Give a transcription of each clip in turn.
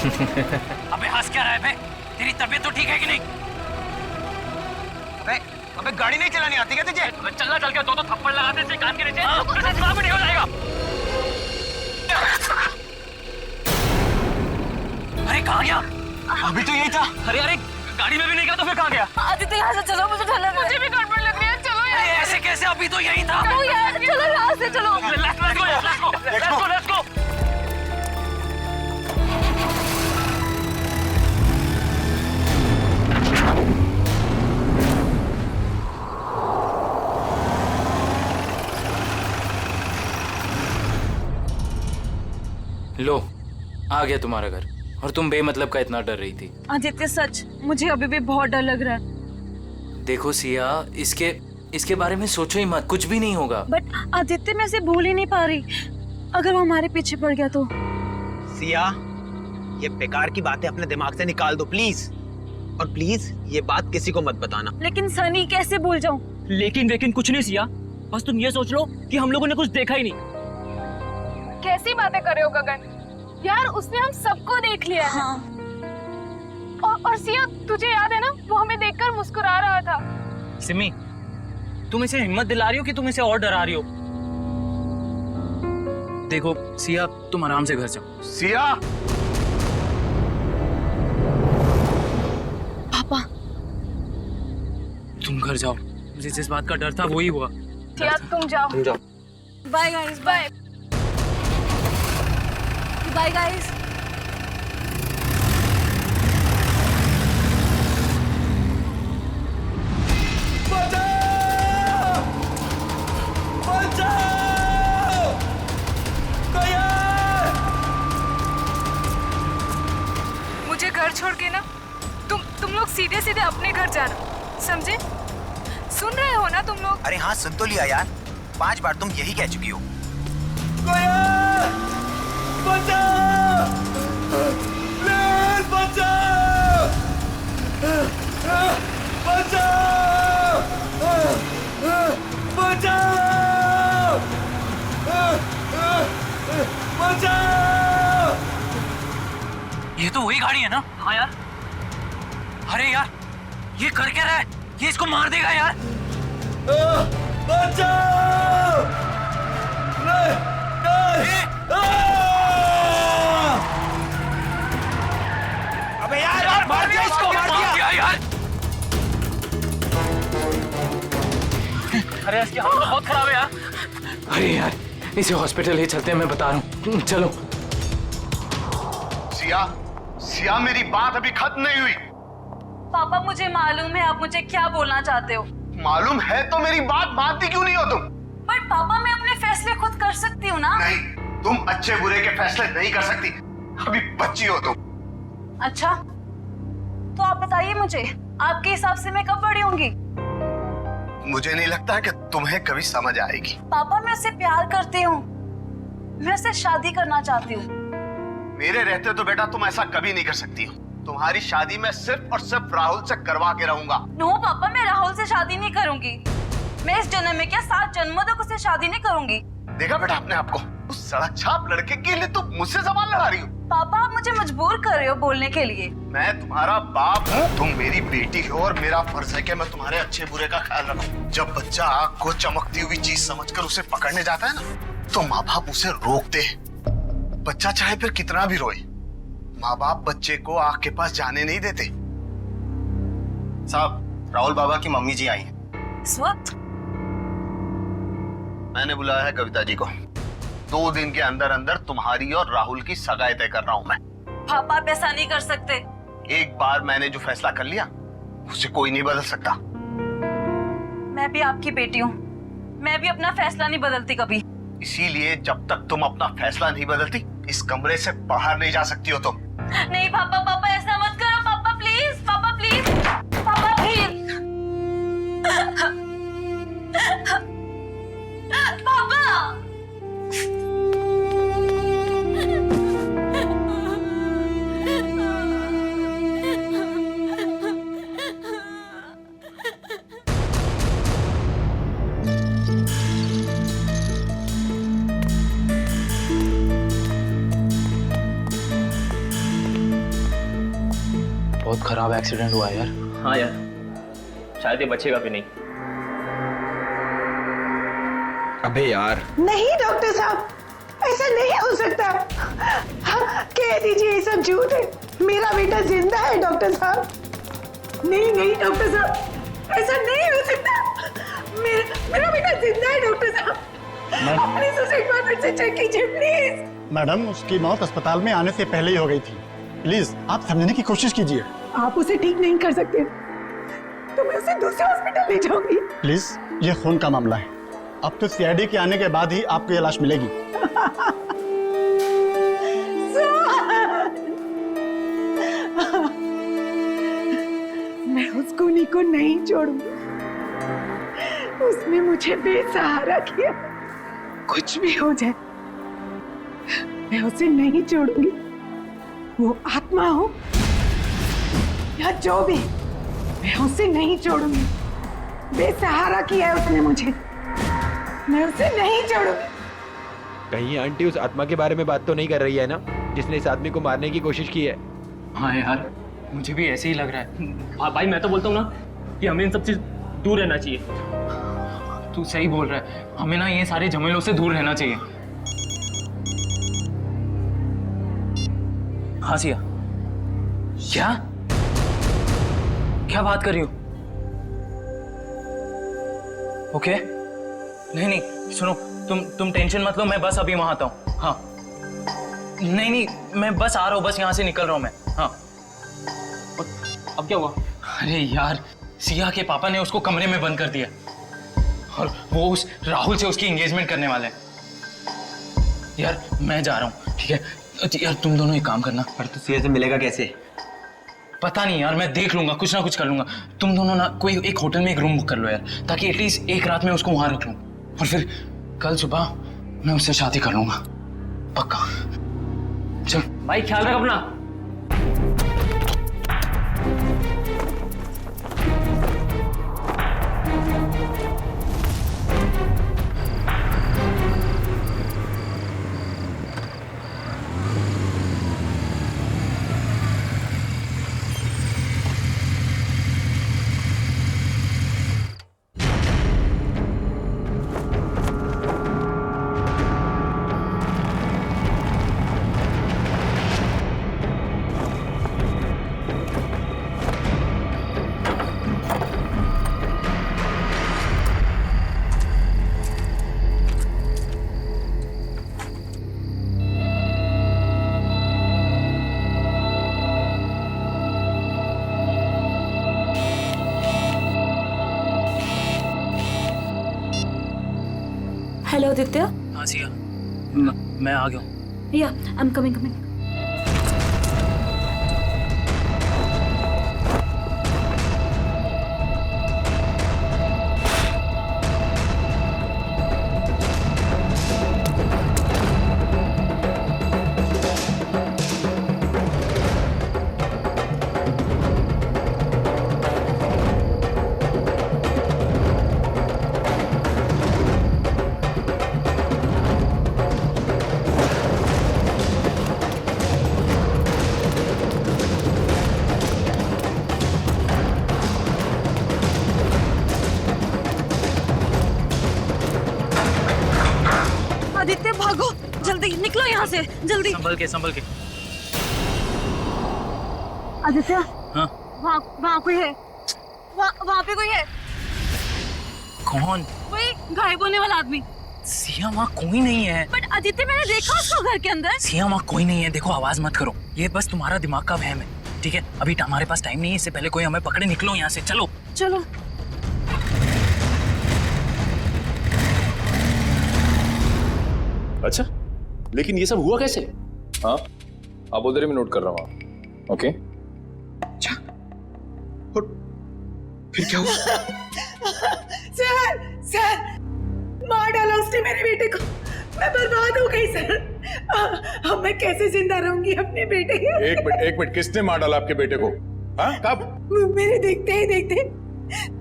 अबे हंस क्या रहा है बे? तेरी तबीयत तो ठीक है कि नहीं? अबे गाड़ी नहीं चलानी आती क्या तुझे? चलना चल के दो थप्पड़ लगाते थे कान के नीचे, तुझे दिमाग में नहीं हो जाएगा। अरे कहाँ गया? अभी तो यही था। अरे अरे गाड़ी में भी नहीं गया तो फिर कहाँ गया? आदित्य यहाँ से चलो, मुझे डर लग रहा है। मुझे भी गड़बड़ लग रही है, चलो यार। अरे ऐसे कैसे? अभी तो यही था। चलो यार, चलो यहाँ से चलो। Let's go. लो, आ गया तुम्हारा घर। और तुम बेमतलब का इतना डर रही थी। आदित्य सच, मुझे अभी भी बहुत डर लग रहा है। देखो सिया, इसके बारे में सोचो ही मत, कुछ भी नहीं होगा। बट आदित्य, मैं इसे भूल ही नहीं पा रही। अगर वो हमारे पीछे पड़ गया तो? सिया, ये बेकार की बातें अपने दिमाग से निकाल दो प्लीज। और प्लीज ये बात किसी को मत बताना। लेकिन सनी, कैसे भूल जाऊं? लेकिन कुछ नहीं सिया, बस तुम ये सोच लो कि हम लोगों ने कुछ देखा ही नहीं। कैसी बातें कर रहे हो गगन? यार उसने हम सबको देख लिया है। हाँ। और सिया, तुझे याद है ना, वो हमें देखकर मुस्कुरा रहा था। सिमी, तुम इसे हिम्मत दिला रही हो कि तुम इसे और डरा रही हो? देखो सिया, तुम आराम से घर जाओ। सिया! पापा, तुम घर जाओ, मुझे जिस बात का डर था वही हुआ। सिया तुम जाओ। Bye guys, bye bye guys. मुझे घर छोड़ के ना तुम लोग सीधे सीधे अपने घर जाना, समझे? सुन रहे हो ना तुम लोग? अरे हाँ, सुन तो लिया यार। 5 बार तुम यही कह चुकी हो। ये तो वही गाड़ी है ना? हाँ यार। अरे यार, ये कर क्या रहा है? ये इसको मार देगा यार। अबे यार मार दिया इसको, मार दिया यार। अरे इसकी हालत तो बहुत खराब है यार। अरे यार, इसे हॉस्पिटल ही चलते हैं, मैं बता रहा हूँ। चलो। सिया, मेरी बात अभी खत्म नहीं हुई। पापा, मुझे मालूम है आप मुझे क्या बोलना चाहते हो। मालूम है तो मेरी बात मानती क्यों नहीं हो तुम? बट पापा, मैं अपने फैसले खुद कर सकती हूँ ना। नहीं, तुम अच्छे बुरे के फैसले नहीं कर सकती। अभी बच्ची हो तुम। अच्छा, तो आप बताइए मुझे, आपके हिसाब से मैं कब बड़ी होंगी? मुझे नहीं लगता कि तुम्हें कभी समझ आएगी। पापा, मैं उससे प्यार करती हूँ, मैं उससे शादी करना चाहती हूँ। मेरे रहते तो बेटा तुम ऐसा कभी नहीं कर सकती हो। तुम्हारी शादी मैं सिर्फ और सिर्फ राहुल से करवा के रहूंगा। नो पापा, मैं राहुल से शादी नहीं करूंगी। मैं इस जन्म में क्या 7 जन्मों तक उससे शादी नहीं करूंगी। देखा बेटा अपने आप को, उस सड़क छाप लड़के के लिए तुम मुझसे जबान लड़ा रही हो। पापा, आप मुझे मजबूर कर रहे हो बोलने के लिए। मैं तुम्हारा बाप हूँ, तुम मेरी बेटी हो और मेरा फर्ज है कि मैं तुम्हारे अच्छे बुरे का ख्याल रखूं। जब बच्चा आग को चमकती हुई चीज समझकर उसे पकड़ने जाता है ना, तो माँ बाप उसे रोकते हैं। बच्चा चाहे फिर कितना भी रोए, माँ बाप बच्चे को आग के पास जाने नहीं देते। साहब, राहुल बाबा की मम्मी जी आई हैं। इस वक्त? मैंने बुलाया है कविता जी को। 2 दिन के अंदर अंदर तुम्हारी और राहुल की सगाई तय कर रहा हूँ मैं। पापा, आप ऐसा नहीं कर सकते। एक बार मैंने जो फैसला कर लिया उसे कोई नहीं बदल सकता। मैं भी आपकी बेटी हूँ, मैं भी अपना फैसला नहीं बदलती कभी। इसीलिए जब तक तुम अपना फैसला नहीं बदलती, इस कमरे से बाहर नहीं जा सकती हो तुम। नहीं पापा, पापा ऐसा मत करो। पापा प्लीज, पापा प्लीज, पापा प्लीज। पापा, बहुत खराब एक्सीडेंट हुआ यार। हाँ यार, शायद ये बचेगा भी नहीं। अबे यार। नहीं डॉक्टर साहब, ऐसा नहीं हो सकता। कह दीजिए ये सब झूठ है, मेरा बेटा जिंदा है डॉक्टर साहब। नहीं नहीं डॉक्टर साहब, ऐसा नहीं हो सकता। मेरा बेटा जिंदा है डॉक्टर साहब। प्लीज उसे एक बार फिर से चेक कीजिए प्लीज। मैडम, उसकी मौत अस्पताल में आने से पहले ही हो गई थी। प्लीज आप समझने की कोशिश कीजिए। आप उसे ठीक नहीं कर सकते तो मैं उसे दूसरे हॉस्पिटल ले जाऊंगी। प्लीज, ये खून का मामला है। अब तो सीआईडी के आने के बाद ही आपको ये लाश मिलेगी। मैं उस खूनी को नहीं छोड़ूंगी। उसने मुझे बेसहारा किया। कुछ भी हो जाए मैं उसे नहीं छोड़ूंगी। वो आत्मा हो या जो भी, मैं उसे नहीं छोड़ूंगी। बेसहारा किया है उसने मुझे, मैं उसे नहीं छोड़ूंगी। कहीं आंटी उस आत्मा के बारे में बात तो नहीं कर रही है ना, जिसने इस आदमी को मारने की कोशिश की है? हाँ यार, मुझे भी ऐसे ही लग रहा है। हाँ भाई, मैं तो बोलता हूँ ना कि हमें इन सब चीज दूर रहना चाहिए। तू सही बोल रहा है, हमें ना ये सारे झमेलों से दूर रहना चाहिए। हाँ सिया। क्या क्या बात कर रही हो? ओके, नहीं नहीं सुनो, तुम टेंशन मत लो, मैं बस अभी वहां आता हूँ। हाँ नहीं नहीं, मैं बस आ रहा हूँ, बस यहाँ से निकल रहा हूँ मैं। हाँ अब क्या हुआ? अरे यार, सिया के पापा ने उसको कमरे में बंद कर दिया और वो उस राहुल से उसकी एंगेजमेंट करने वाले हैं। यार मैं जा रहा हूँ, ठीक है? यार तुम दोनों एक काम करना। पर तू सीए से मिलेगा कैसे? पता नहीं यार, मैं देख लूंगा, कुछ ना कुछ कर लूंगा। तुम दोनों ना कोई एक होटल में एक रूम बुक कर लो यार, ताकि एटलीस्ट एक रात में उसको वहां रख लूं और फिर कल सुबह मैं उससे शादी कर लूंगा, पक्का। चल भाई, ख्याल रख अपना। हेलो आदित्य। हाँ सिया, मैं आ गया हूँ। या आई एम कमिंग। आदित्य भागो, जल्दी निकलो यहाँ से, जल्दी। संभल के। आदित्य, हाँ वहाँ कोई है, वहाँ पे कोई है। कौन? वही गायब होने वाला आदमी। सिया, वहाँ कोई नहीं है। बट आदित्य, मैंने देखा उसको घर के अंदर। सिया, वहाँ कोई नहीं है। देखो, आवाज मत करो, ये बस तुम्हारा दिमाग का वहम है, ठीक है? अभी हमारे पास टाइम नहीं है, इससे पहले कोई हमें पकड़े। निकलो यहाँ से, चलो चलो। अच्छा, लेकिन ये सब हुआ कैसे? हाँ, आप बोल रहे, मैं नोट कर रहा हूँ। ओके। अच्छा, फिर क्या हुआ? सर, मार डाला उसने मेरे बेटे को। मैं बर्बाद हो गई सर। अब मैं कैसे जिंदा रहूंगी अपने बेटे के? एक मिनट, किसने मार डाला आपके बेटे को? हाँ, कब? मेरे देखते ही देखते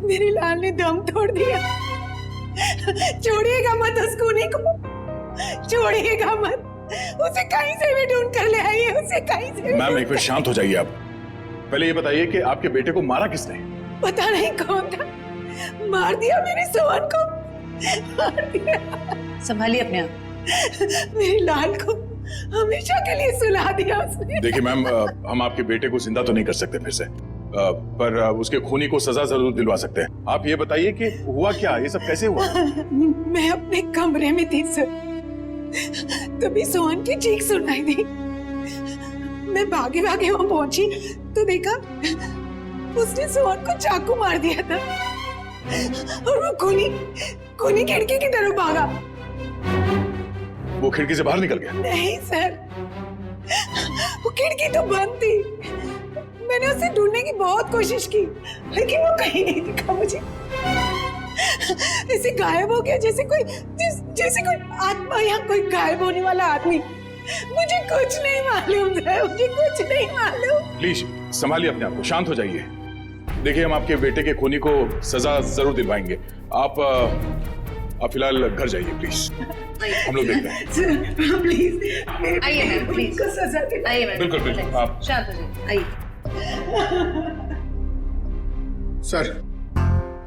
मेरी लाल ने दम तोड़ दिया। छोड़िएगा मत उस खूनी को, छोड़िएगा मत। उसे कहीं से भी ढूंढ कर ले आइए, उसे कहीं से। मैम, एक मिनट शांत हो जाइए आप। पहले ये बताइए कि आपके बेटे को मारा किसने? पता नहीं कौन था, मार दिया मेरे सोहन को, मार दिया। संभालिए अपने आप। मेरे लाल को हमेशा के लिए सुला दिया उसने। देखिए मैम, हम आपके बेटे को जिंदा तो नहीं कर सकते फिर से, पर उसके खूनी को सजा जरूर दिलवा सकते हैं। आप ये बताइए कि हुआ क्या, ये सब कैसे हुआ? मैं अपने कमरे में थी सर, तभी सोहन की चीख सुनाई दी। मैं भागे भागे वहां पहुंची तो देखा उसने सोहन को चाकू मार दिया था और वो खूनी खिड़की की तरफ भागा। वो खिड़की से बाहर निकल गया? नहीं सर, वो खिड़की तो बंद थी। मैंने उसे ढूंढने की बहुत कोशिश की लेकिन वो कहीं नहीं दिखा मुझे। ऐसे गायब हो गया जैसे कोई आत्मा या कोई गायब होने वाला आदमी। मुझे कुछ नहीं मालूम है, मुझे कुछ नहीं मालूम। प्लीज संभालिए अपने आप को, शांत हो जाइए। देखिए, हम आपके बेटे के खूनी को सजा जरूर दिलवाएंगे। आप फिलहाल घर जाइए प्लीज, हम लोग देखते हैं। प्लीज आइए, प्लीज को सजा दे। आइए मैडम, बिल्कुल बिल्कुल, आप शांत हो जाइए, आइए।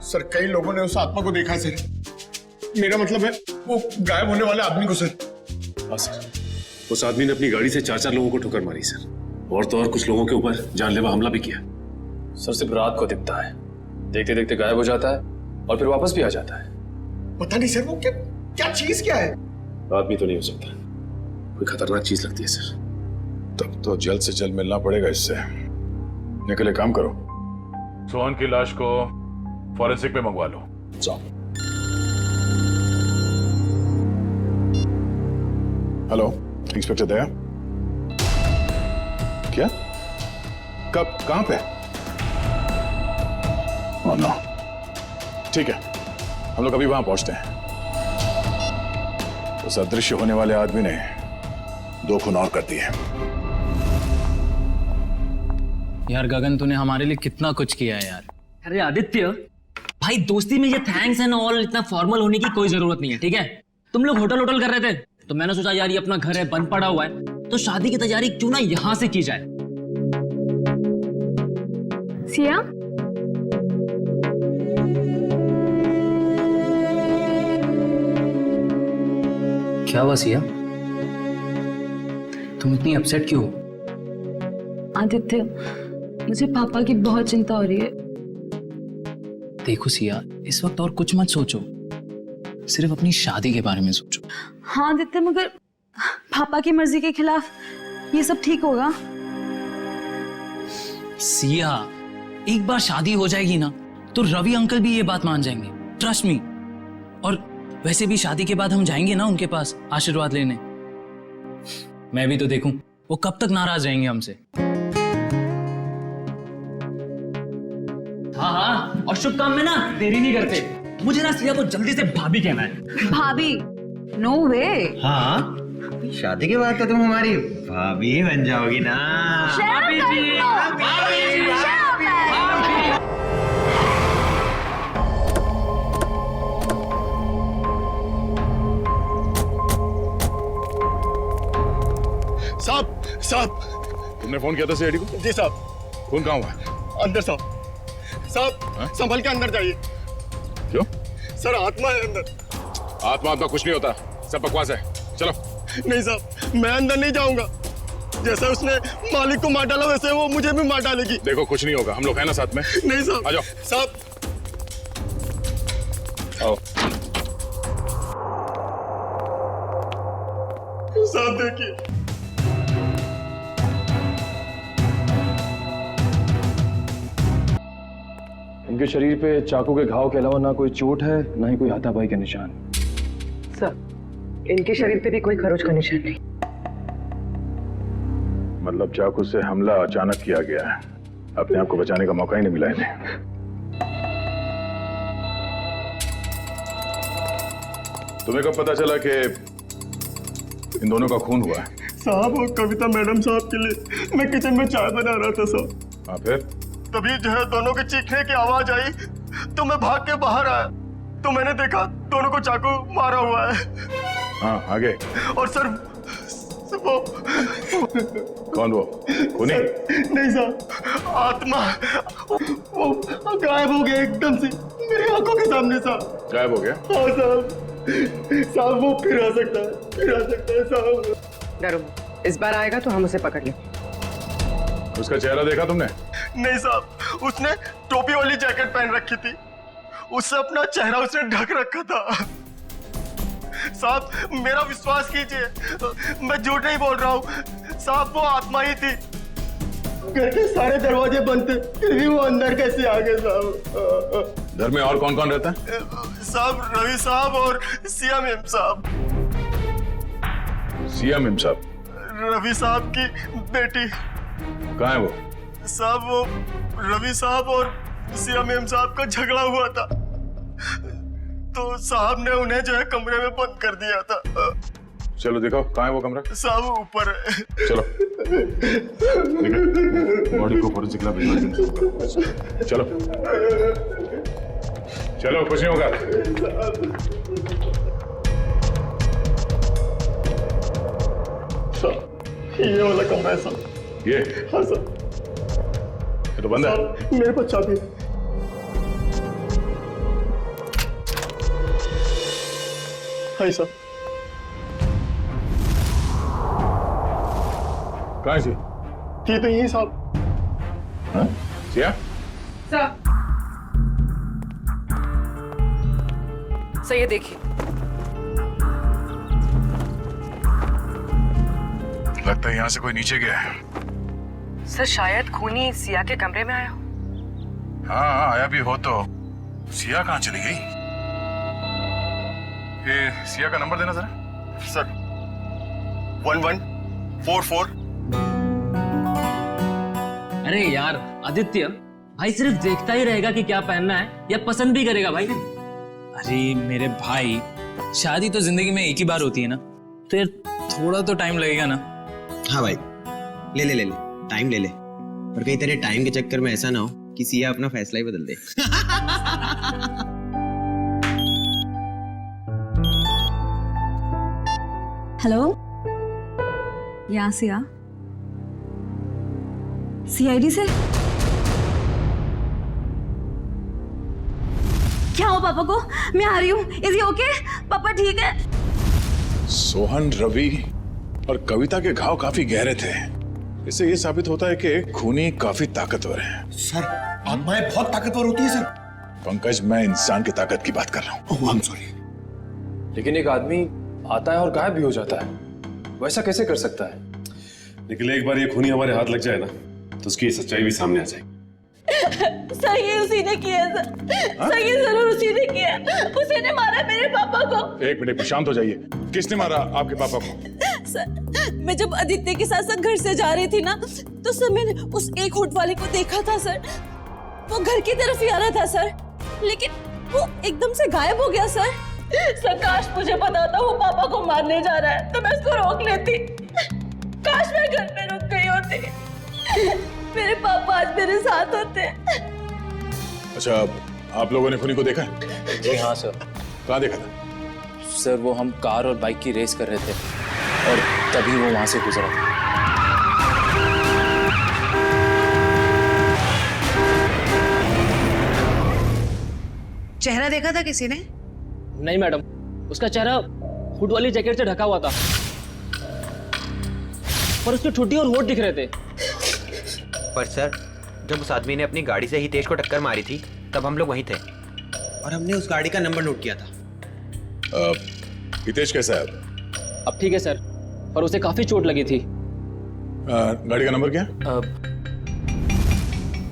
सर कई लोगों ने उस आत्मा को देखा है सर। मेरा मतलब है वो गायब होने वाले आदमी को सर। हाँ सर, उस आदमी ने अपनी गाड़ी से 4 लोगों को ठोकर मारी सर, और तो और कुछ लोगों के ऊपर जानलेवा हमला भी किया। सर सिर्फ रात को दिखता है, देखते देखते गायब हो जाता है और फिर वापस भी आ जाता है। पता नहीं सर वो क्या चीज क्या है। आदमी तो नहीं हो सकता, कोई खतरनाक चीज लगती है सर। तब तो जल्द से जल्द मिलना पड़ेगा इससे। निकले, काम करो, सोहन की लाश को फॉरेंसिक में मंगवा लो। जाओ। हेलो, इंस्पेक्टर दया। क्या? कब, कहां पे? ओह नो, ठीक है, हम लोग अभी वहां पहुंचते हैं। उस अदृश्य होने वाले आदमी ने 2 खून और कर दिए। यार गगन, तूने हमारे लिए कितना कुछ किया है यार। अरे आदित्य भाई, दोस्ती में ये थैंक्स एंड ऑल इतना फॉर्मल होने की कोई जरूरत नहीं है, ठीक है? तुम लोग होटल कर रहे थे तो मैंने सोचा यार ये अपना घर है, बंद पड़ा हुआ है, तो शादी की तैयारी क्यों ना यहां से की जाए। सिया, क्या हुआ सिया? तुम इतनी अपसेट क्यों हो? आदित्य, मुझे पापा की बहुत चिंता हो रही है। देखो सिया, इस वक्त और कुछ मत सोचो, सिर्फ अपनी शादी के बारे में सोचो। हाँ आदित्य, मगर पापा की मर्जी के खिलाफ ये सब ठीक होगा? सिया, एक बार शादी हो जाएगी ना तो रवि अंकल भी ये बात मान जाएंगे, ट्रस्ट मी। और वैसे भी शादी के बाद हम जाएंगे ना उनके पास आशीर्वाद लेने। मैं भी तो देखूं वो कब तक नाराज रहेंगे हमसे। हाँ हाँ, और शुभ काम में ना देरी नहीं करते। मुझे ना सिया को जल्दी से भाभी कहना है। भाभी? नो वे। हाँ, शादी के बाद तो तुम हमारी भाभी बन जाओगी ना। भाभी जी, साहब, तुमने फोन किया था सीआईडी को? जी साहब। खून कहाँ हुआ? अंदर साहब। संभल के अंदर जाइए। क्यों? सर आत्मा है अंदर। आत्मा कुछ नहीं होता, सब बकवास है, चलो। नहीं साहब, मैं अंदर नहीं जाऊंगा। जैसा उसने मालिक को मार डाला वैसे वो मुझे भी मार डालेगी। देखो कुछ नहीं होगा, हम लोग हैं ना साथ में। नहीं साहब। आ जाओ साहब। आओ। साहब देखिए, इनके शरीर पे चाकू के घाव के अलावा ना कोई चोट है, ना ही कोई हाथापाई के निशान। सर, इनके शरीर पे भी कोई खरोच का निशान नहीं। मतलब चाकू से हमला अचानक किया गया है, अपने आप को बचाने का मौका ही नहीं मिला इन्हें। तुम्हें कब पता चला कि इन दोनों का खून हुआ है? साहब, और कविता मैडम साहब के लिए मैं किचन में चाय बना रहा था साहब। हाँ, फिर? तभी जो है दोनों के चीखने की आवाज आई तो मैं भाग के बाहर आया तो मैंने देखा दोनों को चाकू मारा हुआ है। हाँ, आगे? और सर कौन वो? खूनी? नहीं साहब, आत्मा वो गायब हो गया एकदम से मेरी आंखों के सामने साहब। गायब हो गया? हाँ साहब वो फिर आ सकता है साहब। डरो, इस बार आएगा तो हम उसे पकड़ लेंगे। उसका चेहरा देखा तुमने? नहीं साहब, उसने टोपी वाली जैकेट पहन रखी थी, उससे अपना चेहरा उसने ढक रखा था। साहब मेरा विश्वास कीजिए, मैं झूठ नहीं बोल रहा हूँ साहब, वो आत्मा ही थी। घर के सारे दरवाजे बंद थे, फिर भी वो अंदर कैसे आ गए साहब? घर में और कौन कौन रहता है? साहब रवि साहब और सिया मेम साहब। सिया मेम साहब? रवि साहब की बेटी। कहाँ है वो? साहब वो रवि साहब और सिया मेम साहब का झगड़ा हुआ था, तो साहब ने उन्हें जो है कमरे में बंद कर दिया था। चलो दिखाओ कहाँ है वो कमरा। साहब ऊपर है। चलो बॉडी को फोरेंसिक लैब भिजवा दो। चलो चलो, कुछ नहीं होगा। ये वाला कमरा है साहब। ये? हाँ सर। ये तो बंद है। मेरे पास चाबी है। हाँ सर। कहाँ सी? थी तो यही साहब। हाँ? सिया? सर ये देखिए। लगता है यहाँ से कोई नीचे गया है। सर शायद खूनी सिया के कमरे में आया हो। हाँ आया भी हो तो सिया कहाँ चली गई? ये सिया का नंबर देना जरा। सर 1144। अरे यार आदित्य, भाई सिर्फ देखता ही रहेगा कि क्या पहनना है या पसंद भी करेगा भाई? अरे मेरे भाई, शादी तो जिंदगी में एक ही बार होती है ना, तो यार थोड़ा तो टाइम लगेगा ना। हाँ भाई, ले ले ले ले, टाइम ले ले, पर कहीं तेरे टाइम के चक्कर में ऐसा ना हो कि सिया अपना फैसला ही बदल दे। हेलो, यहाँ सिया, सीआईडी से क्या हो पापा को? मैं आ रही हूँ। Is he okay? पापा ठीक है? सोहन, रवि और कविता के घाव काफी गहरे थे। इससे ये साबित होता है कि खूनी काफी ताकतवर है। सर आत्माएं बहुत ताकतवर होती है सर। पंकज, मैं इंसान की ताकत की बात कर रहा हूँ। ओह आई एम सॉरी। लेकिन एक आदमी आता है और गायब भी हो जाता है, वैसा कैसे कर सकता है? लेकिन एक बार ये खूनी हमारे हाथ लग जाए ना, तो उसकी सच्चाई भी सामने आ जाएगी। सर ये उसी ने किया सर। सर ये जरूर उसी ने किया। उसी ने मारा मेरे पापा को। एक मिनट, शांत हो जाइए। किसने मारा आपके पापा को? सर मैं जब आदित्य के साथ घर से जा रही थी ना, तो सर मैंने उस एक होट वाले को देखा था सर। वो घर की तरफ ही आ रहा था सर, लेकिन वो एकदम से गायब हो गया सर। सर काश मुझे पता था वो पापा को मारने जा रहा है, तो मैं उसको रोक लेती। काश मैं घर पे रुक गई होती, मेरे पापा आज मेरे साथ होते। अच्छा, आप लोगों ने खूनी को देखा? जी हाँ सर। कहाँ देखा था? सर वो हम कार और बाइक की रेस कर रहे थे और तभी वो वहां से गुजरा था। चेहरा देखा था किसी ने? नहीं मैडम, उसका चेहरा हुड वाली जैकेट से ढका हुआ था, पर उसकी ठुड्डी और होठ दिख रहे थे। पर सर, जब उस आदमी ने अपनी गाड़ी से हितेश को टक्कर मारी थी, तब हम लोग वहीं थे और हमने उस गाड़ी का नंबर नोट किया था। हितेश कैसा है अब ठीक है सर, पर उसे काफी चोट लगी थी। गाड़ी का नंबर क्या?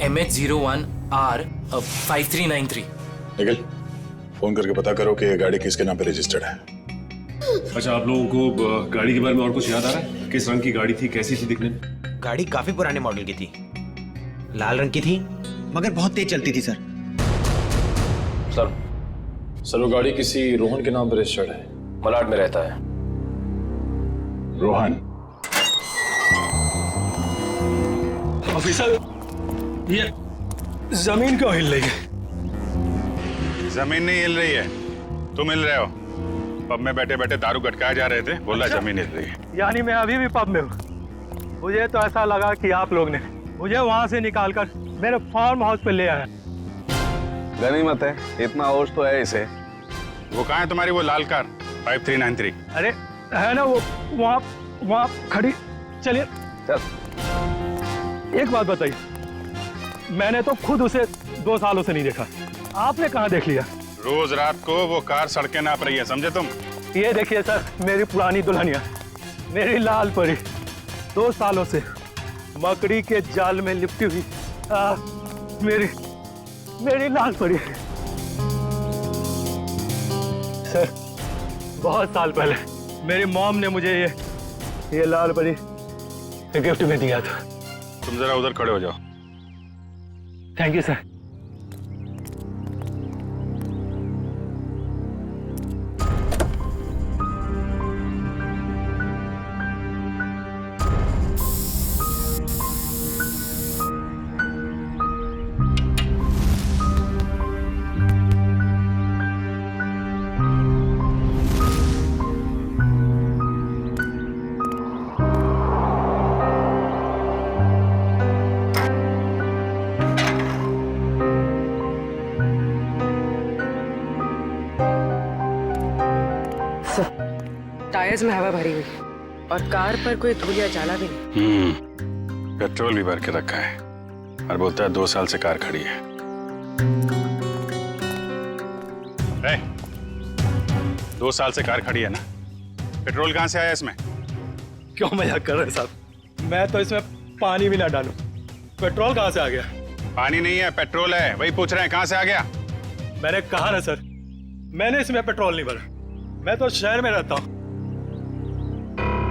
MH01R5393। निखिल, फोन करके पता करो कि ये गाड़ी किसके नाम पे रजिस्टर्ड है। अच्छा, आप लोगों को गाड़ी के बारे में और कुछ याद आ रहा है? किस रंग की गाड़ी थी, कैसी थी दिखने में? गाड़ी काफी पुराने मॉडल की थी, लाल रंग की थी, मगर बहुत तेज चलती थी सर। सर वो गाड़ी किसी रोहन के नाम पर रजिस्टर्ड है, मलाड में रहता है। रोहन? ऑफिसर, ये जमीन क्यों हिल रही है? जमीन नहीं हिल रही है, तुम हिल रहे हो। पब में बैठे बैठे दारू गटकाए जा रहे थे, बोल रहा जमीन हिल रही है। यानी मैं अभी भी पब में हूँ। मुझे तो ऐसा लगा कि आप लोग ने मुझे वहाँ से निकालकर मेरे फार्म हाउस पे ले आया। गनीमत है, इतना होश तो है इसे। वो कहाँ है तुम्हारी वो लाल कार 5393? अरे है ना वो वहाँ खड़ी। चलिए चल। एक बात बताइए, मैंने तो खुद उसे 2 सालों से नहीं देखा, आपने कहाँ देख लिया? रोज रात को वो कार सड़कें नाप रही है, समझे तुम? ये देखिए सर, मेरी पुरानी दुल्हनिया, मेरी लाल परी, 2 सालों से मकड़ी के जाल में लिपटी हुई मेरी लाल परी। सर, बहुत साल पहले मेरी मॉम ने मुझे ये लाल परी गिफ्ट में दिया था। तुम जरा उधर खड़े हो जाओ। Thank you sir. टायर्स में हवा भरी हुई और कार पर कोई धूल या जाला भी नहीं। पेट्रोल भी भर के रखा है और बोलता है 2 साल से कार खड़ी है। 2 साल से कार खड़ी है ना, पेट्रोल कहाँ से आया इसमें? क्यों मजाक कर रहे हैं साहब? मैं तो इसमें पानी भी ना डालूं, पेट्रोल कहाँ से आ गया? पानी नहीं है, पेट्रोल है, वही पूछ रहे हैं कहाँ से आ गया। मैंने कहा ना सर, मैंने इसमें पेट्रोल नहीं भरा। मैं तो शहर में रहता हूँ।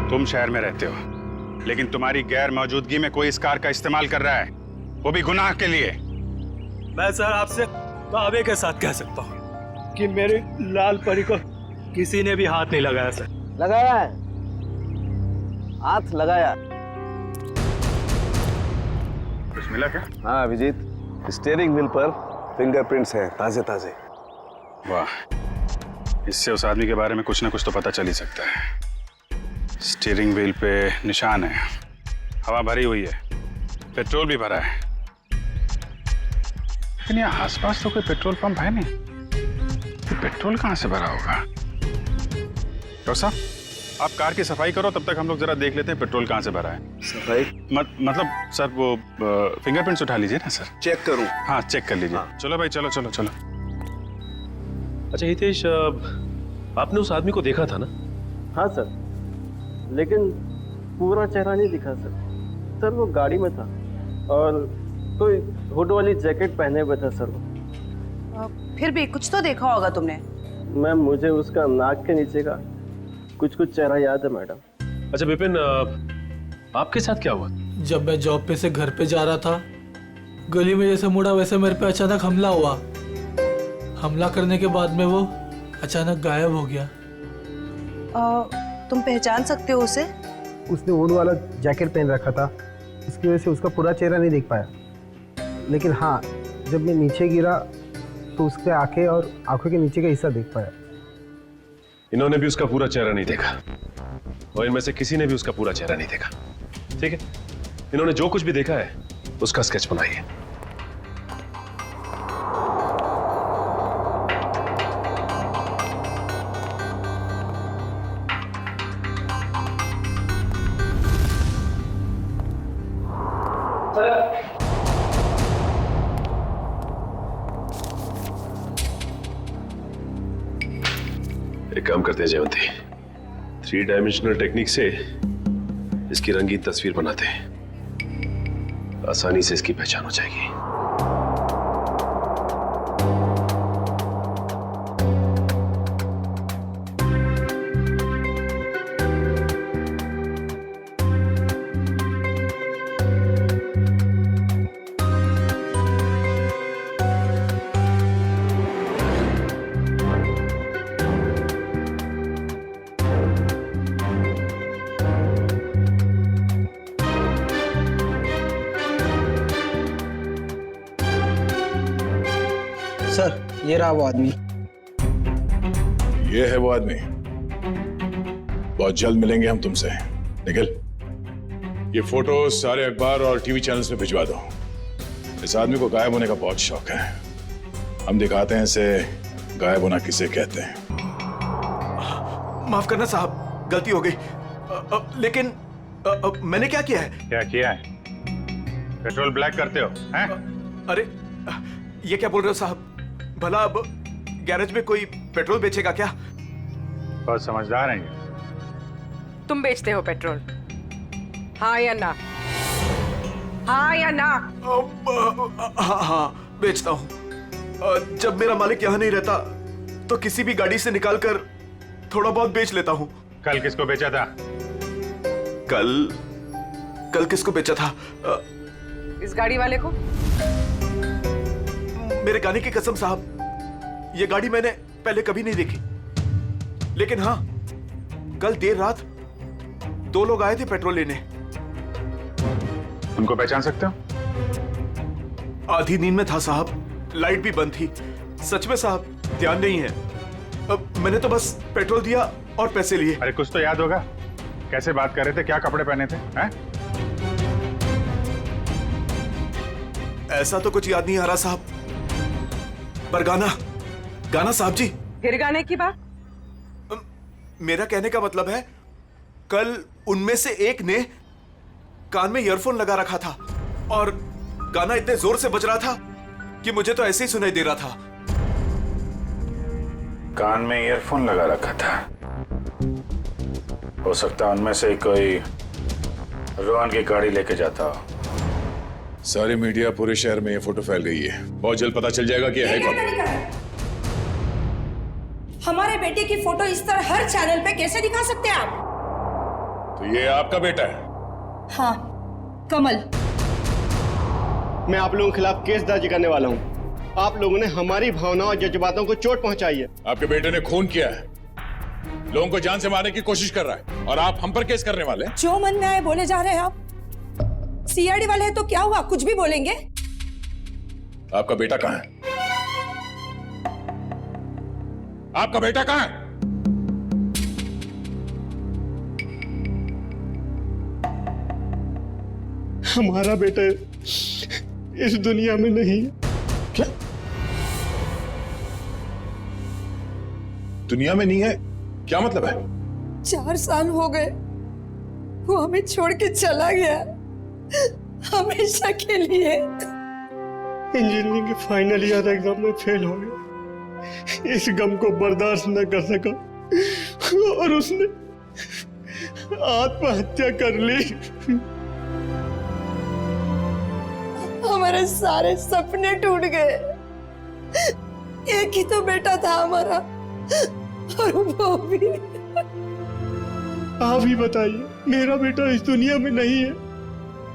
तुम शहर में रहते हो, लेकिन तुम्हारी गैर मौजूदगी में कोई इस कार का इस्तेमाल कर रहा है, वो भी गुनाह के लिए। मैं सर आपसे दावे के साथ कह सकता हूँ कि मेरी लाल परी को किसी ने भी हाथ नहीं लगाया सर। लगाया है, हाथ लगाया। कुछ मिला क्या? हाँ अभिजीत, स्टीयरिंग व्हील पर फिंगरप्रिंट्स हैं, ताजे ताजे। वाह, इससे उस आदमी के बारे में कुछ ना कुछ तो पता चल ही सकता है। स्टीयरिंग व्हील पे निशान है, हवा भरी हुई है, पेट्रोल भी भरा है, लेकिन यहाँ आसपास तो कोई पेट्रोल पंप है नहीं। तो पेट्रोल कहाँ से भरा होगा? डॉक्टर साहब, आप कार की सफाई करो, तब तक हम लोग जरा देख लेते हैं पेट्रोल कहाँ से भरा है। सफाई मतलब सर वो फिंगरप्रिंट्स उठा लीजिए ना सर। चेक करूं? हाँ चेक कर लीजिए। हाँ। चलो भाई, चलो चलो चलो। अच्छा हितेश, आपने उस आदमी को देखा था ना? हाँ सर, लेकिन पूरा चेहरा नहीं दिखा सर। सर वो गाड़ी में था और कोई हुड वाली जैकेट पहने हुए था सर वो। फिर भी कुछ तो देखा होगा तुमने। मैम मुझे उसका नाक के नीचे का कुछ चेहरा याद है मैडम। अच्छा विपिन, आपके साथ क्या हुआ? जब मैं जॉब पे से घर पे जा रहा था, गली में जैसे मुड़ा वैसे मेरे पे अचानक हमला हुआ। हमला करने के बाद में वो अचानक गायब हो गया। तुम पहचान सकते हो उसे? उसने हुड वाला जैकेट पहन रखा था, इसकी वजह से उसका पूरा चेहरा नहीं देख पाया। लेकिन हाँ, जब मैं नीचे गिरा तो उसके आंखें और आंखों के नीचे का हिस्सा देख पाया। इन्होंने भी उसका पूरा चेहरा नहीं देखा और इनमें से किसी ने भी उसका पूरा चेहरा नहीं देखा। ठीक है, इन्होंने जो कुछ भी देखा है उसका स्केच बनाइए। एक काम करते हैं जयवंती, 3 डायमेंशनल टेक्निक से इसकी रंगीन तस्वीर बनाते हैं, आसानी से इसकी पहचान हो जाएगी। सर ये रहा वो आदमी। ये है वो आदमी? बहुत जल्द मिलेंगे हम तुमसे। निखिल, ये फोटो सारे अखबार और टीवी चैनल्स में भिजवा दो। इस आदमी को गायब होने का बहुत शौक है। हम दिखाते हैं इसे गायब होना किसे कहते हैं। माफ करना साहब, गलती हो गई। लेकिन मैंने क्या किया है? क्या किया है? पेट्रोल ब्लैक करते हो हैं? अरे ये क्या बोल रहे हो साहब? भला अब गैरेज में कोई पेट्रोल बेचेगा क्या? बहुत समझदार हैं ये। तुम बेचते हो पेट्रोल, हाँ या ना? हाँ या ना? हाँ, बेचता हूँ। जब मेरा मालिक यहाँ नहीं रहता तो किसी भी गाड़ी से निकालकर थोड़ा बहुत बेच लेता हूँ। कल किसको बेचा था? कल किसको बेचा था? इस गाड़ी वाले को। मेरे गाने की कसम साहब, ये गाड़ी मैंने पहले कभी नहीं देखी। लेकिन हाँ, कल देर रात 2 लोग आए थे पेट्रोल लेने। उनको पहचान सकते हो? आधी नींद में था साहब, लाइट भी बंद थी। सच में साहब, ध्यान नहीं है। अब मैंने तो बस पेट्रोल दिया और पैसे लिए। अरे कुछ तो याद होगा, कैसे बात कर रहे थे, क्या कपड़े पहने थे? हैं? ऐसा तो कुछ याद नहीं आ रहा साहब, पर गाना साहब जी। फिर गाने की बात? मेरा कहने का मतलब है, कल उनमें से एक ने कान में ईयरफोन लगा रखा था और गाना इतने जोर से बज रहा था कि मुझे तो ऐसे ही सुनाई दे रहा था। कान में ईयरफोन लगा रखा था? हो सकता है उनमें से कोई रोहन की गाड़ी लेके जाता हो। सारी मीडिया, पूरे शहर में ये फोटो फैल गई है। बहुत जल्द पता चल जाएगा कि है कौन। हमारे बेटे की फोटो इस तरह हर चैनल पे कैसे दिखा सकते हैं आप? तो ये आपका बेटा है? हाँ, कमल। मैं आप लोगों के खिलाफ केस दर्ज करने वाला हूँ। आप लोगों ने हमारी भावनाओं और जज्बातों को चोट पहुंचाई है। आपके बेटे ने खून किया है, लोगों को जान से मारने की कोशिश कर रहा है, और आप हम पर केस करने वाले हैं? जो मन में आए बोले जा रहे हैं आप। सीआईडी वाले हैं तो क्या हुआ, कुछ भी बोलेंगे? आपका बेटा कहाँ है? आपका बेटा कहाँ है? हमारा बेटा इस दुनिया में नहीं है। क्या? दुनिया में नहीं है? क्या मतलब है? 4 साल हो गए, वो हमें छोड़ के चला गया, हमेशा के लिए। इंजीनियरिंग के फाइनल ईयर एग्जाम में फेल हो गया। इस गम को बर्दाश्त न कर सका और उसने आत्महत्या कर ली। हमारे सारे सपने टूट गए। एक ही तो बेटा था हमारा, और वो भी। आप ही बताइए, मेरा बेटा इस दुनिया में नहीं है,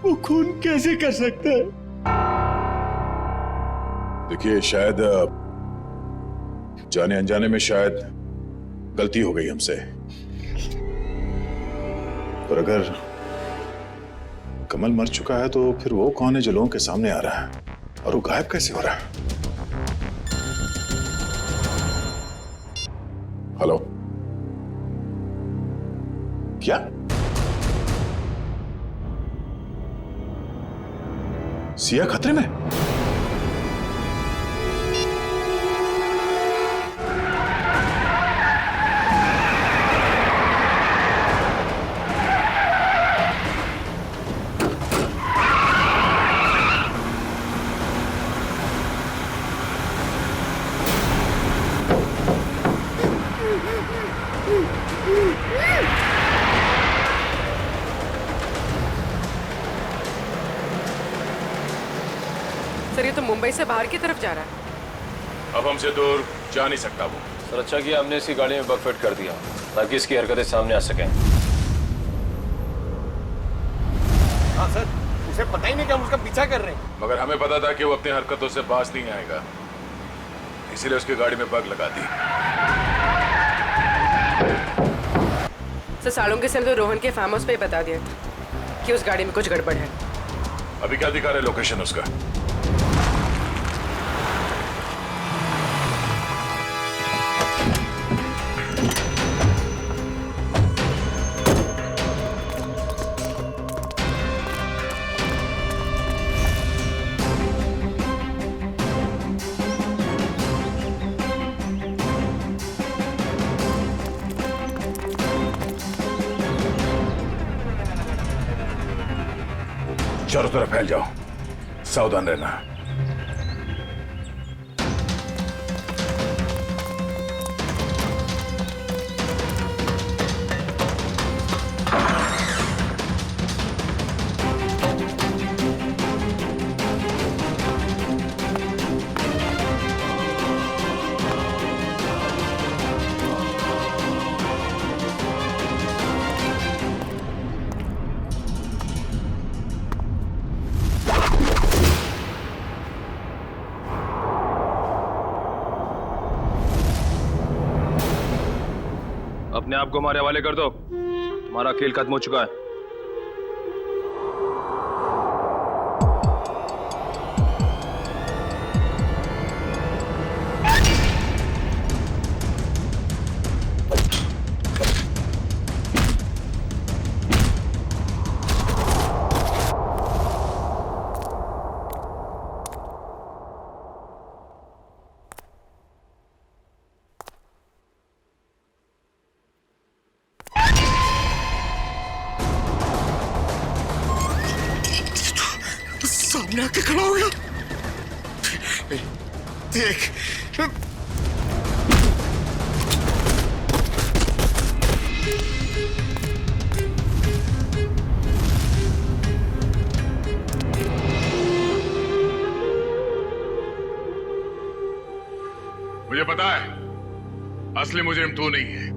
वो खून कैसे कर सकता है? देखिए, शायद जाने अनजाने में शायद गलती हो गई हमसे, पर अगर कमल मर चुका है तो फिर वो कौन है जो लोगों के सामने आ रहा है, और वो गायब कैसे हो रहा है? हेलो, क्या? सिया खतरे में? सर, ये तो मुंबई से बाहर की तरफ जा रहा है। अब हमसे दूर जा नहीं सकता वो। सर, अच्छा किया हमने इसकी गाड़ी में बग फिट कर दिया ताकि इसकी हरकतें सामने आ सकें। हाँ सर, उसे पता ही नहीं कि हम उसका पीछा कर रहे हैं। मगर हमें पता था कि वो अपनी हरकतों से बाज नहीं आएगा, इसीलिए उसकी गाड़ी में बग लगा दी। सर, सालुंगे से तो रोहन के फार्म हाउस पे ही बता दिया था कि उस गाड़ी में कुछ गड़बड़ है। अभी क्या दिखा रहे लोकेशन उसका? चारों तरफ फैल जाओ, सावधान रहना। अपने आप को हमारे हवाले कर दो, तुम्हारा खेल खत्म हो चुका है। सामने आके खड़ा हो गया। देख, मुझे पता है असली मुजरिम तू नहीं है।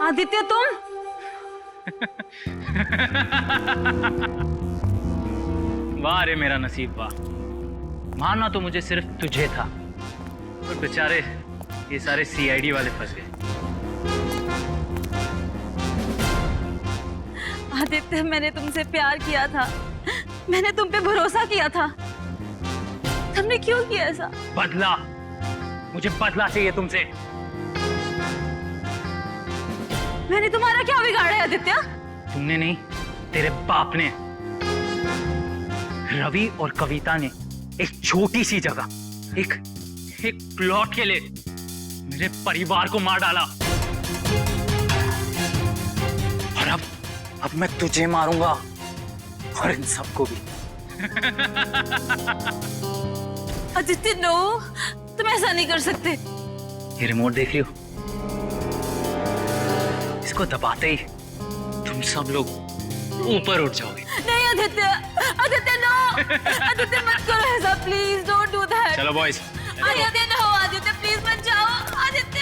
आदित्य तुम वाह रे मेरा नसीब वाह, मारना तो मुझे सिर्फ तुझे था, और बेचारे ये सारे सीआईडी वाले फंस गए। आदित्य मैंने तुमसे प्यार किया था, मैंने तुम पे भरोसा किया था, तुमने क्यों किया ऐसा? बदला, मुझे बदला चाहिए तुमसे। मैंने तुम्हारा क्या बिगाड़ा है आदित्य? तुमने नहीं, तेरे बाप ने। रवि और कविता ने एक छोटी सी जगह, एक प्लॉट के लिए मेरे परिवार को मार डाला, और अब मैं तुझे मारूंगा और इन सबको भी। आदित्य नो, तुम ऐसा नहीं कर सकते। ये रिमोट देख लियो, इसको दबाते ही तुम सब लोग ऊपर उठ जाओगे। नहीं आदित्य, आदित्य नो, आदित्य मत करो ऐसा, प्लीज डोंट डू दैट। चलो boys, Aditya no, Aditya please मत जाओ, आदित्य।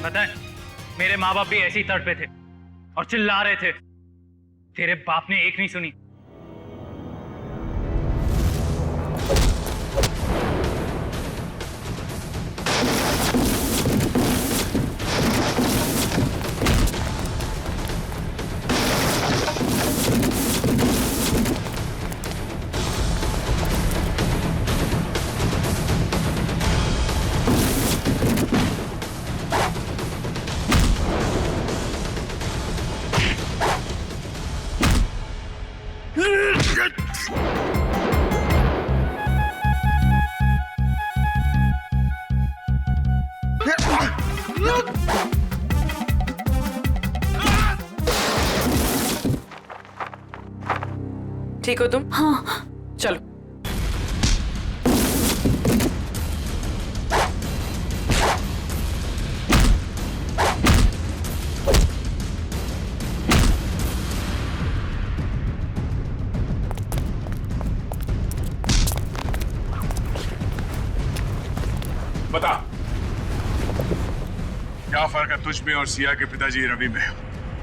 पता है मेरे माँ बाप भी ऐसे ही तड़पे थे और चिल्ला रहे थे, तेरे बाप ने एक नहीं सुनी। ठीक हो तुम? हाँ चलो। बता क्या फर्क है तुझ में और सिया के पिताजी रवि में?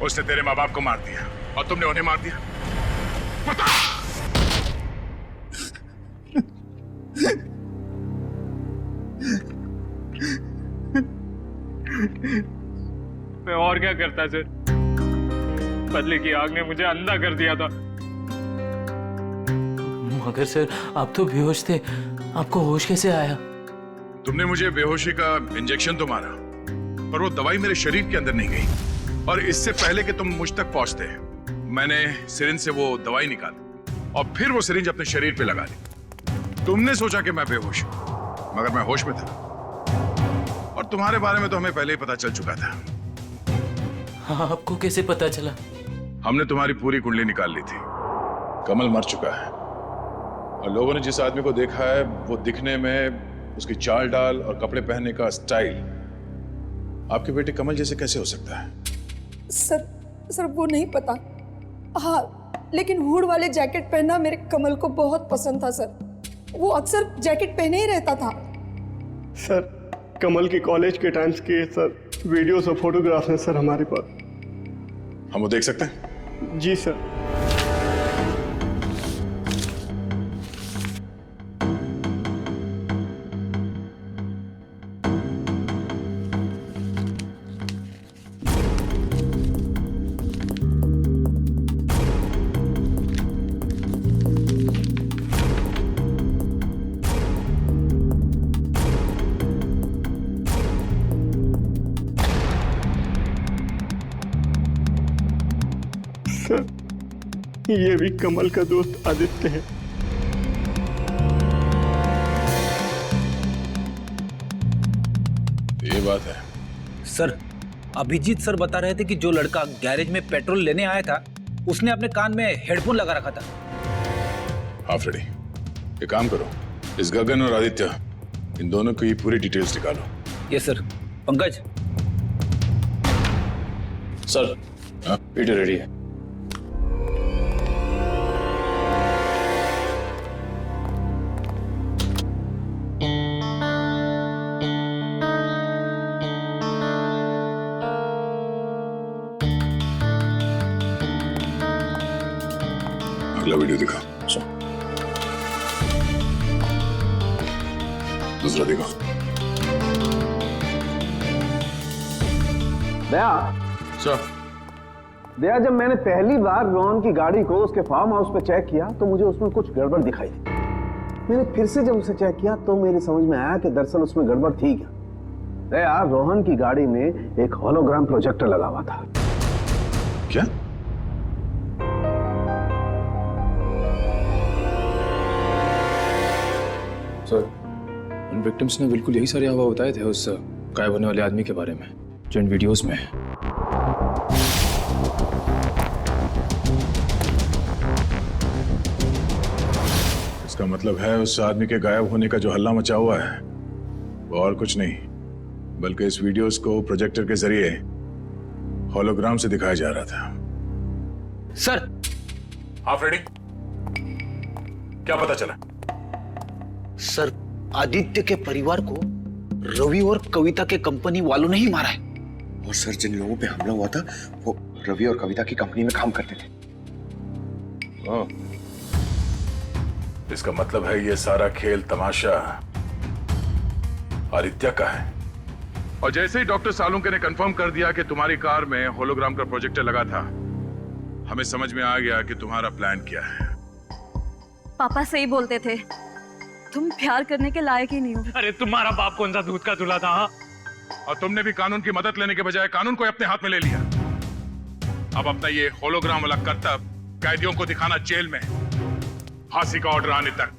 उसने तेरे माँ बाप को मार दिया और तुमने उन्हें मार दिया। बता। मैं और क्या करता सर? बदले की आग ने मुझे अंधा कर दिया था। मगर सर आप तो बेहोश थे, आपको होश कैसे आया? तुमने मुझे बेहोशी का इंजेक्शन तो मारा, पर वो दवाई मेरे शरीर के अंदर नहीं गई। और इससे पहले कि तुम मुझ तक पहुंचते, मैंने सिरिंज से वो दवाई निकाली और फिर वो सिरिंज अपने शरीर पे लगा दी। तुमने सोचा कि मैं बेहोश हूं, मगर मैं होश में था। और तुम्हारे बारे में तो हमें पहले ही पता चल चुका था। हाँ, आपको कैसे पता चला? हमने तुम्हारी पूरी कुंडली निकाल ली थी। कमल मर चुका है और लोगों ने जिस आदमी को देखा है वो दिखने में, उसकी चाल डाल और कपड़े पहनने का स्टाइल आपके बेटे कमल जैसे कैसे हो सकता है? सर वो नहीं पता। हाँ, लेकिन हुड वाले जैकेट पहनना मेरे कमल को बहुत पसंद था सर। वो अक्सर जैकेट पहने ही रहता था। सर कमल के कॉलेज के टाइम्स के सर वीडियोस और फोटोग्राफ्स हैं सर हमारे पास। हम वो देख सकते हैं? जी सर। ये भी कमल का दोस्त आदित्य है। ये बात है सर। अभिजीत सर बता रहे थे कि जो लड़का गैरेज में पेट्रोल लेने आया था उसने अपने कान में हेडफोन लगा रखा था। हाँ फ्रेडी, एक काम करो, इस गगन और आदित्य इन दोनों की पूरी डिटेल्स निकालो। Yes sir. Pankaj sir, video ready है। अगला वीडियो दिखा। दूसरा दिखा। दया दया, जब मैंने पहली बार रोहन की गाड़ी को उसके फार्म हाउस पे चेक किया तो मुझे उसमें कुछ गड़बड़ दिखाई दी। मैंने फिर से जब उसे चेक किया तो मेरी समझ में आया कि दरअसल उसमें गड़बड़ थी क्या। दया, रोहन की गाड़ी में एक होलोग्राम प्रोजेक्टर लगा हुआ था। क्या? सर, उन विक्टिम्स ने बिल्कुल यही सारे हवा बताए थे उस गायब होने वाले आदमी के बारे में जो इन वीडियोस में है। इसका मतलब है उस आदमी के गायब होने का जो हल्ला मचा हुआ है वो और कुछ नहीं बल्कि इस वीडियोस को प्रोजेक्टर के जरिए होलोग्राम से दिखाया जा रहा था। सर। हाँ फ्रेडी, क्या पता चला? सर, आदित्य के परिवार को रवि और कविता के कंपनी वालों ने ही मारा है। और सर, जिन लोगों पे हमला हुआ था वो रवि और कविता की कंपनी में काम करते थे। इसका मतलब है ये सारा खेल तमाशा आदित्य का है। और जैसे ही डॉक्टर सालुंके ने कंफर्म कर दिया कि तुम्हारी कार में होलोग्राम का प्रोजेक्टर लगा था, हमें समझ में आ गया कि तुम्हारा प्लान क्या है। पापा सही बोलते थे, तुम प्यार करने के लायक ही नहीं हो। अरे तुम्हारा बाप कौन सा दूध का दूल्हा था? हाँ? और तुमने भी कानून की मदद लेने के बजाय कानून को अपने हाथ में ले लिया। अब अपना ये होलोग्राम वाला करतब कैदियों को दिखाना जेल में, फांसी का ऑर्डर आने तक।